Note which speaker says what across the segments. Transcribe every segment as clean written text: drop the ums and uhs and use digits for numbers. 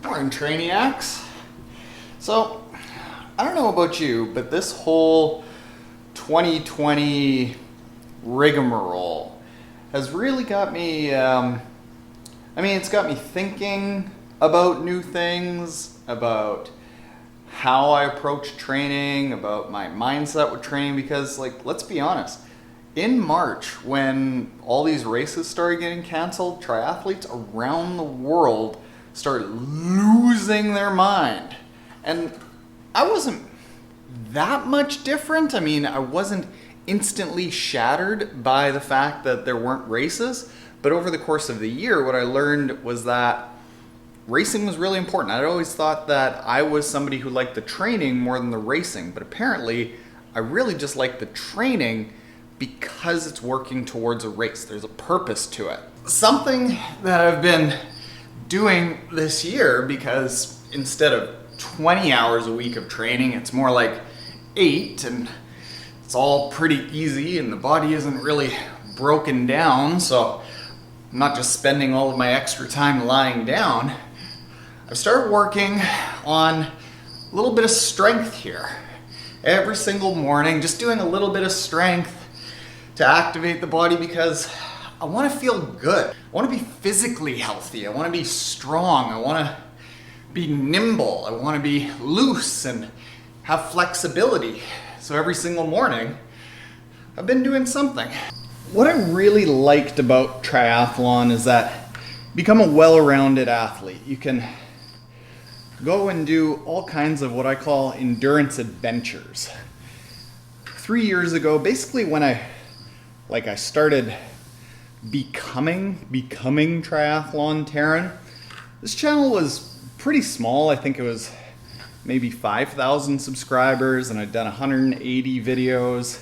Speaker 1: Morning, Trainiacs. So, I don't know about you, but this whole 2020 rigmarole has really got me, it's got me thinking about new things, about how I approach training, about my mindset with training, because, let's be honest, in March, when all these races started getting canceled, triathletes around the world started losing their mind. And I wasn't that much different. I wasn't instantly shattered by the fact that there weren't races, but over the course of the year, what I learned was that racing was really important. I'd always thought that I was somebody who liked the training more than the racing, but apparently I really just like the training because it's working towards a race. There's a purpose to it. Something that I've been doing this year, because instead of 20 hours a week of training, it's more like 8, and it's all pretty easy and the body isn't really broken down, so I'm not just spending all of my extra time lying down. I've started working on a little bit of strength here. Every single morning, just doing a little bit of strength to activate the body, because I want to feel good. I want to be physically healthy. I want to be strong. I want to be nimble. I want to be loose and have flexibility. So every single morning, I've been doing something. What I really liked about triathlon is that you become a well-rounded athlete. You can go and do all kinds of what I call endurance adventures. 3 years ago, basically when I started becoming Triathlon Taren, this channel was pretty small. I think it was maybe 5,000 subscribers, and I'd done 180 videos.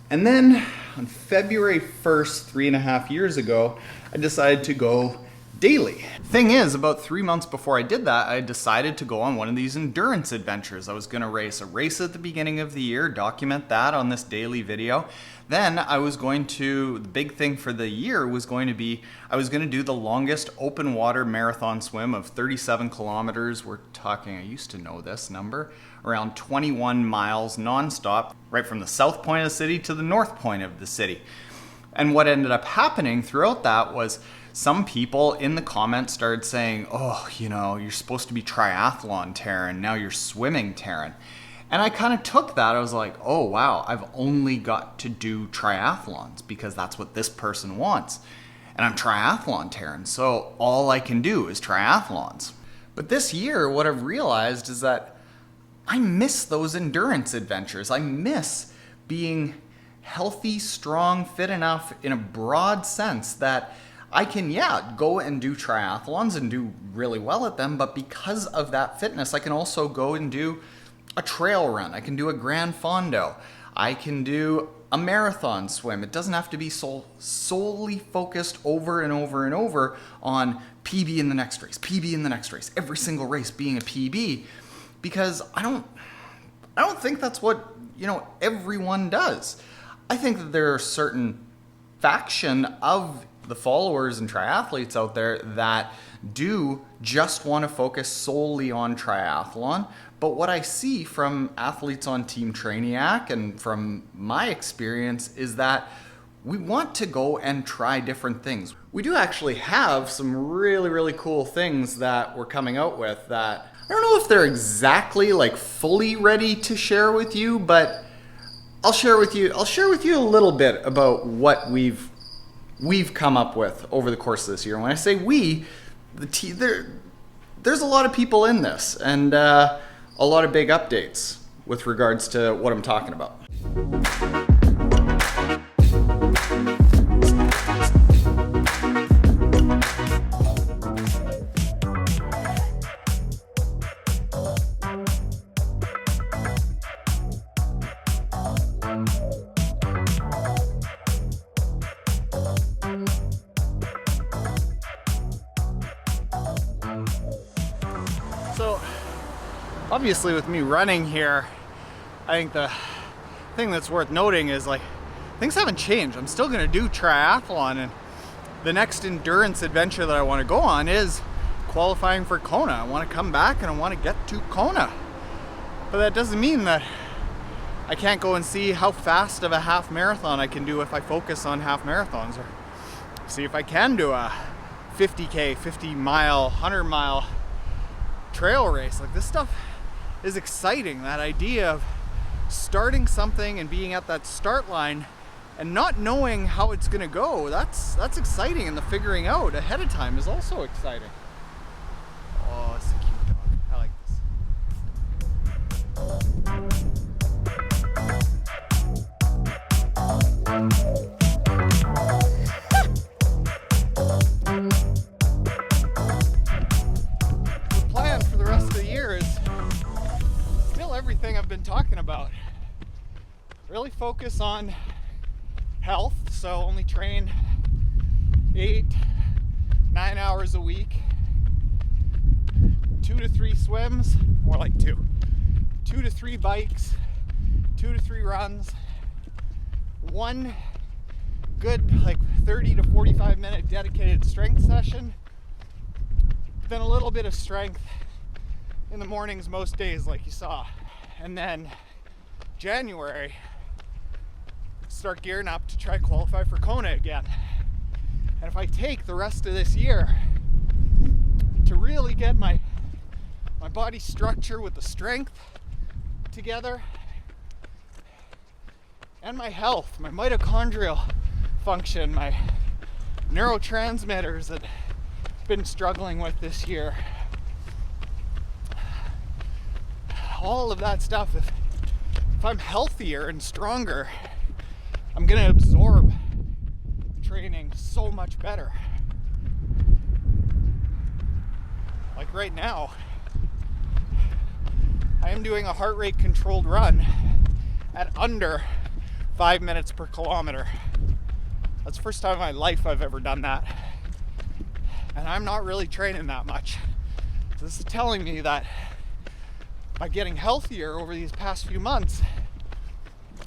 Speaker 1: And then on February 1st, 3.5 years ago, I decided to go daily. Thing is, about 3 months before I did that, I decided to go on one of these endurance adventures. I was going to race a race at the beginning of the year, document that on this daily video. Then the big thing for the year was going to be, I was going to do the longest open water marathon swim of 37 kilometers. We're talking, I used to know this number, around 21 miles nonstop, right from the south point of the city to the north point of the city. And what ended up happening throughout that was some people in the comments started saying, oh, you're supposed to be Triathlon Taren, now you're swimming Taren. And I kind of took that. I was like, oh, wow, I've only got to do triathlons because that's what this person wants. And I'm Triathlon Taren, so all I can do is triathlons. But this year, what I've realized is that I miss those endurance adventures. I miss being healthy, strong, fit enough in a broad sense that I can, go and do triathlons and do really well at them, but because of that fitness, I can also go and do a trail run. I can do a Grand Fondo. I can do a marathon swim. It doesn't have to be solely focused over and over and over on PB in the next race, PB in the next race, every single race being a PB, because I don't think that's what, everyone does. I think that there are certain faction of the followers and triathletes out there that do just want to focus solely on triathlon. But what I see from athletes on Team Trainiac and from my experience is that we want to go and try different things. We do actually have some really, really cool things that we're coming out with that I don't know if they're exactly fully ready to share with you, but I'll share with you a little bit about what we've come up with over the course of this year. And when I say we, there's a lot of people in this, and a lot of big updates with regards to what I'm talking about. So obviously with me running here, I think the thing that's worth noting is things haven't changed. I'm still gonna do triathlon, and the next endurance adventure that I want to go on is qualifying for Kona. I want to come back and I want to get to Kona. But that doesn't mean that I can't go and see how fast of a half marathon I can do if I focus on half marathons, or see if I can do a 50K, 50 mile, 100 mile trail race. Like, this stuff is exciting. That idea of starting something and being at that start line and not knowing how it's gonna go, that's exciting, and the figuring out ahead of time is also exciting. Oh, it's a cute dog. I like The plan for the rest of the year is still everything I've been talking about. Really focus on health, so only train 8-9 hours a week, 2 to 3 swims, more like 2 to 3 bikes, 2 to 3 runs, one good like 30 to 45 minute dedicated strength session, then a little bit of strength in the mornings most days like you saw, and then January start gearing up to try qualify for Kona again. And if I take the rest of this year to really get my body structure with the strength together and my health, my mitochondrial function, my neurotransmitters that I've been struggling with this year, all of that stuff, if I'm healthier and stronger, I'm gonna absorb training so much better. Like right now, I am doing a heart rate controlled run at under 5 minutes per kilometer. That's the first time in my life I've ever done that. And I'm not really training that much. So this is telling me that by getting healthier over these past few months,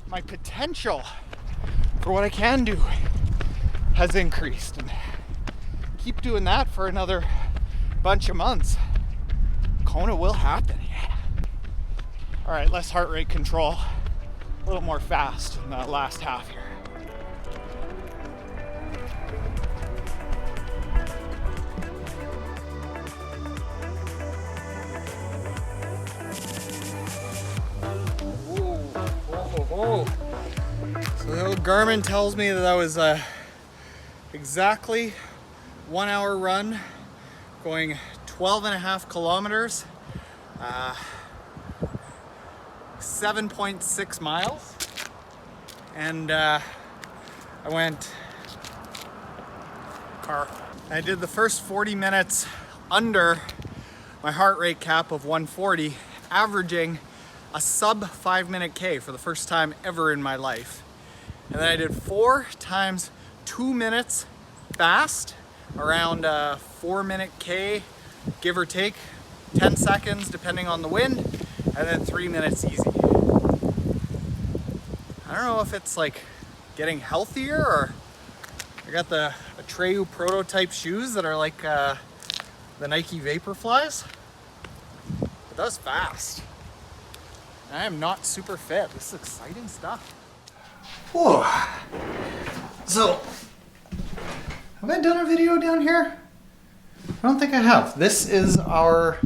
Speaker 1: my potential for what I can do has increased, and keep doing that for another bunch of months. Kona will happen. Yeah. All right, less heart rate control, a little more fast in the last half here. Whoa. So the old Garmin tells me that that was exactly 1 hour run, going 12.5 kilometers, 7.6 miles, and I went car. I did the first 40 minutes under my heart rate cap of 140, averaging a sub 5 minute K for the first time ever in my life. And then I did 4 times 2 minutes fast, around 4 minute K, give or take 10 seconds depending on the wind, and then 3 minutes easy. I don't know if it's like getting healthier, or I got the Atreyu prototype shoes that are like the Nike Vaporflies, but that was fast. I am not super fit. This is exciting stuff. Whoa. So, have I done a video down here? I don't think I have. This is our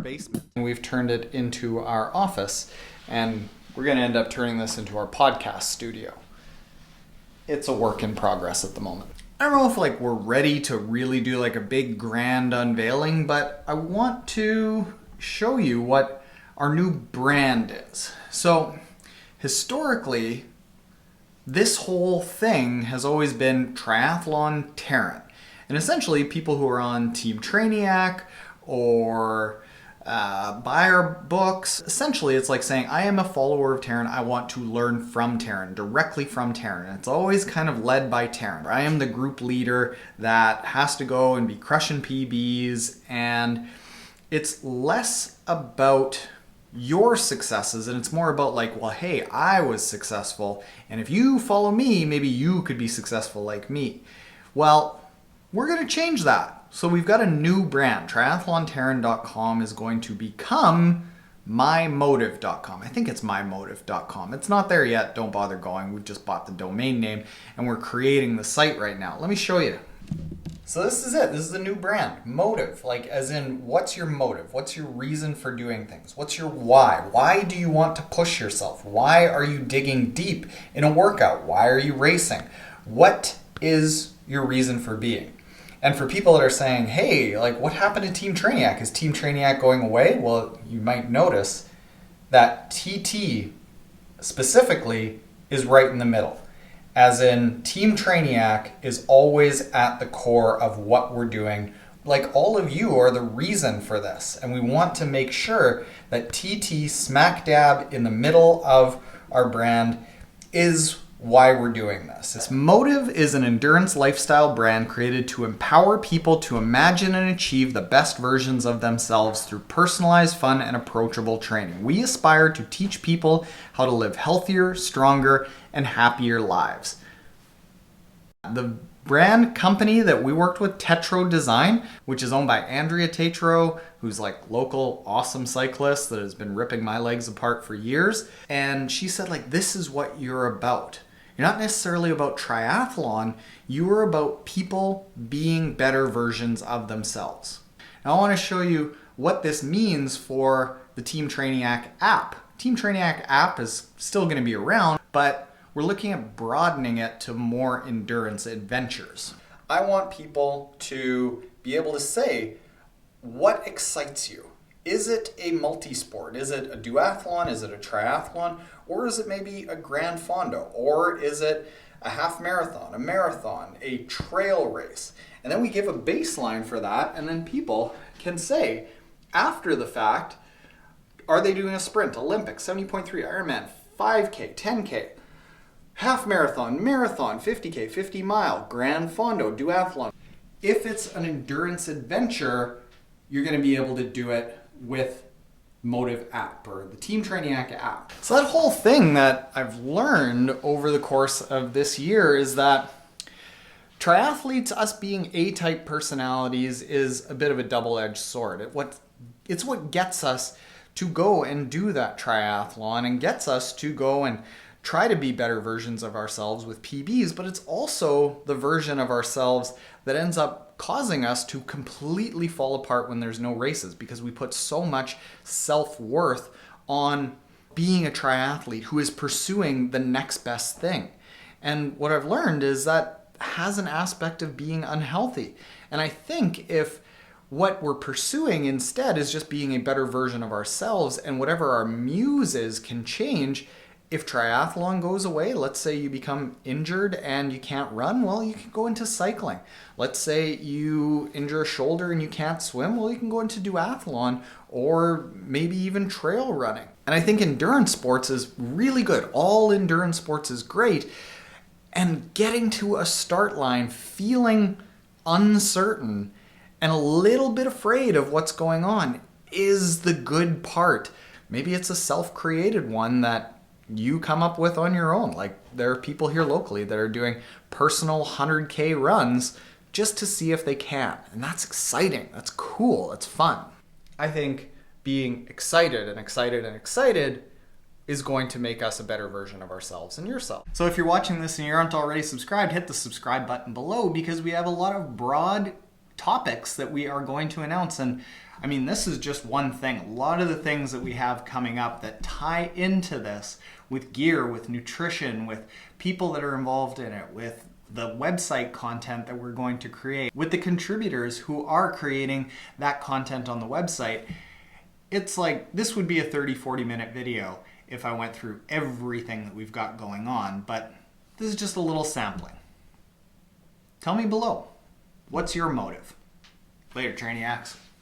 Speaker 1: basement. We've turned it into our office, and we're gonna end up turning this into our podcast studio. It's a work in progress at the moment. I don't know if like we're ready to really do like a big grand unveiling, but I want to show you what our new brand is. So historically, this whole thing has always been Triathlon Taren. And essentially people who are on Team Trainiac or buy our books, essentially it's like saying, I am a follower of Taren, I want to learn from Taren, directly from Taren. It's always kind of led by Taren. I am the group leader that has to go and be crushing PBs, and it's less about your successes and it's more about like, well, hey, I was successful, and if you follow me, maybe you could be successful like me. Well, we're going to change that. So we've got a new brand. TriathlonTaren.com is going to become MōTTIV.com. I think it's MyMōTTIV.com. It's not there yet. Don't bother going. We've just bought the domain name and we're creating the site right now. Let me show you. So this is it. This is the new brand, MōTTIV. Like, as in, what's your motive? What's your reason for doing things? What's your why? Why do you want to push yourself? Why are you digging deep in a workout? Why are you racing? What is your reason for being? And for people that are saying, hey, like, what happened to Team Trainiac? Is Team Trainiac going away? Well, you might notice that TT specifically is right in the middle. As in, Team Trainiac is always at the core of what we're doing. Like, all of you are the reason for this. And we want to make sure that TT, smack dab in the middle of our brand, is why we're doing this. MōTTIV is an endurance lifestyle brand created to empower people to imagine and achieve the best versions of themselves through personalized, fun, and approachable training. We aspire to teach people how to live healthier, stronger, and happier lives. The brand company that we worked with, Tetro Design, which is owned by Andrea Tetro, who's like local awesome cyclist that has been ripping my legs apart for years. And she said, like, this is what you're about. You're not necessarily about triathlon, you are about people being better versions of themselves. Now I want to show you what this means for the Team Trainiac app. Team Trainiac app is still going to be around, but we're looking at broadening it to more endurance adventures. I want people to be able to say, what excites you? Is it a multi-sport? Is it a duathlon? Is it a triathlon? Or is it maybe a Grand Fondo? Or is it a half marathon, a marathon, a trail race? And then we give a baseline for that, and then people can say, after the fact, are they doing a sprint, Olympic, 70.3, Ironman, 5K, 10K, half marathon, marathon, 50K, 50 mile, Grand Fondo, duathlon. If it's an endurance adventure, you're going to be able to do it with MōTTIV app or the Team Trainiac app. So that whole thing that I've learned over the course of this year is that triathletes, us being A-type personalities, is a bit of a double-edged sword. It's what gets us to go and do that triathlon and gets us to go and try to be better versions of ourselves with PBs, but it's also the version of ourselves that ends up causing us to completely fall apart when there's no races, because we put so much self-worth on being a triathlete who is pursuing the next best thing. And what I've learned is that has an aspect of being unhealthy. And I think if what we're pursuing instead is just being a better version of ourselves, and whatever our muse is can change. If triathlon goes away, let's say you become injured and you can't run, well, you can go into cycling. Let's say you injure a shoulder and you can't swim, well, you can go into duathlon or maybe even trail running. And I think endurance sports is really good. All endurance sports is great. And getting to a start line feeling uncertain and a little bit afraid of what's going on is the good part. Maybe it's a self-created one that you come up with on your own. Like, there are people here locally that are doing personal 100K runs just to see if they can. And that's exciting. That's cool. That's fun. I think being excited and excited and excited is going to make us a better version of ourselves and yourself. So if you're watching this and you aren't already subscribed, hit the subscribe button below, because we have a lot of broad topics that we are going to announce. And I mean, this is just one thing. A lot of the things that we have coming up that tie into this with gear, with nutrition, with people that are involved in it, with the website content that we're going to create, with the contributors who are creating that content on the website. It's like, this would be a 30-40 minute video if I went through everything that we've got going on, but this is just a little sampling. Tell me below, what's your motive? Later, Trainiacs.